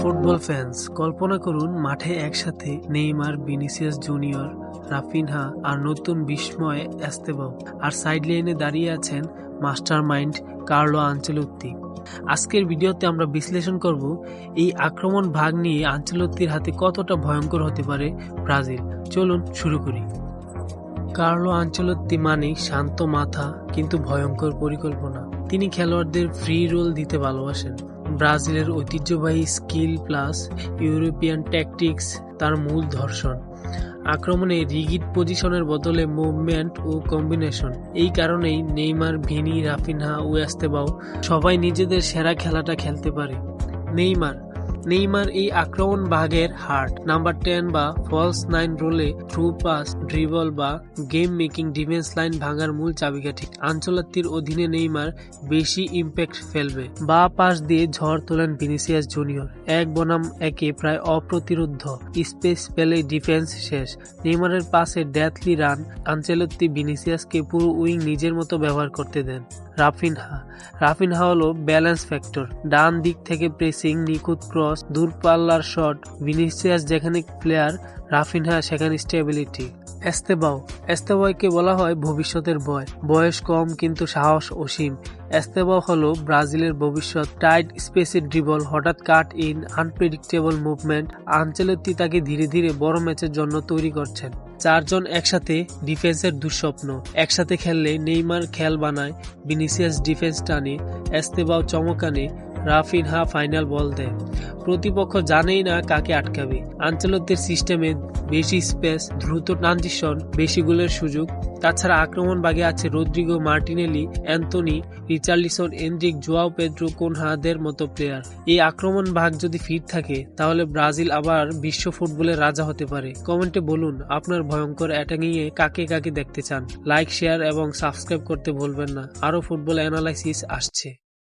Football fans, কল্পনা করুন মাঠে একসাথে নেইমার, ভিনিসিয়াস জুনিয়র, রাফিনহা আর নতুন বিস্ময় এস্তেবাও, আর সাইড লাইনে দাঁড়িয়ে আছেন মাস্টার মাইন্ড কার্লো আনচেলত্তি। আজকের ভিডিওতে আমরা বিশ্লেষণ করব এই আক্রমণ ভাগ নিয়ে আনচেলত্তির হাতে কতটা ভয়ঙ্কর হতে পারে ব্রাজিল। চলুন শুরু করি। কার্লো আনচেলত্তি মানে শান্ত মাথা কিন্তু ভয়ঙ্কর পরিকল্পনা। তিনি খেলোয়াড়দের ফ্রি রোল দিতে ভালোবাসেন। ব্রাজিলের ঐতিহ্যবাহী স্কিল প্লাস ইউরোপিয়ান ট্যাকটিক্স তার মূল ধর্ষণ। আক্রমণে রিগিড পজিশনের বদলে মুভমেন্ট ও কম্বিনেশন। এই কারণেই নেইমার, ভিনি, রাফিনহা ও এস্তেবাও সবাই নিজেদের সেরা খেলাটা খেলতে পারে। নেইমার এই আক্রমণ ভাগের হার্ট। নাম্বার 10 বা ফলস 9 রোলে থ্রু পাস, ড্রিবল বা গেম মেকিং ডিফেন্স লাইন ভাঙার মূল চাবিকাঠি। আনচেলত্তির অধীনে নেইমার বেশি ইম্প্যাক্ট ফেলবে। বা পাস দিয়ে ঝড় তোলেন ভিনিসিয়াস জুনিয়র। এক বনাম একে প্রায় অপ্রতিরোধ্য। স্পেস পেলে ডিফেন্স শেষ। নেইমারের পাসে ডেথলি রান। আনচেলত্তি ভিনিসিয়াসকে পুরো উইং নিজের মতো ব্যবহার করতে দেন। রাফিনহা হলো ব্যালেন্স ফ্যাক্টর। ডান দিক থেকে প্রেসিং, নিখুঁত ক্রস, দূরপাল্লার শট। ভিনিসিয়াস যেখানে প্লেয়ার, রাফিনহা সেখানে স্টেবিলিটি। এস্তেবাওকে বলা হয় ভবিষ্যতের বয়। বয়স কম কিন্তু সাহস অসীম। এস্তেবাও হলো ব্রাজিলের ভবিষ্যৎ। টাইট স্পেসে ড্রিবল, হঠাৎ কাট ইন, আনপ্রেডিক্টেবল মুভমেন্ট। আনচেলত্তি তাকে ধীরে ধীরে বড় ম্যাচের জন্য তৈরি করছেন। চারজন একসাথে ডিফেন্সের দুঃস্বপ্ন। একসাথে খেললে নেইমার খেল বানায়, ভিনিসিয়াস ডিফেন্স টানে, এস্তেবাও চমক আনে, রাফিনহা ফাইনাল বল দেয়। প্রতিপক্ষ জানেই না কাকে আটকাবে। আনচেলত্তির সিস্টেমে বেশি স্পেস, দ্রুত ট্রানজিশন, বেশি গোলের সুযোগ। তাছাড়া আক্রমণ ভাগে আছে Rodrygo, Martinelli, Antony, Richarlison, Endrick, Joao Pedro, কোনহাদের মতো প্লেয়ার। এই আক্রমণ ভাগ যদি ফিট থাকে তাহলে ব্রাজিল আবার বিশ্ব ফুটবলের রাজা হতে পারে। কমেন্টে বলুন আপনার ভয়ঙ্কর অ্যাটাকিংয়ে কাকে কাকে দেখতে চান। লাইক, শেয়ার এবং সাবস্ক্রাইব করতে ভুলবেন না। আরও ফুটবল অ্যানালাইসিস আসছে।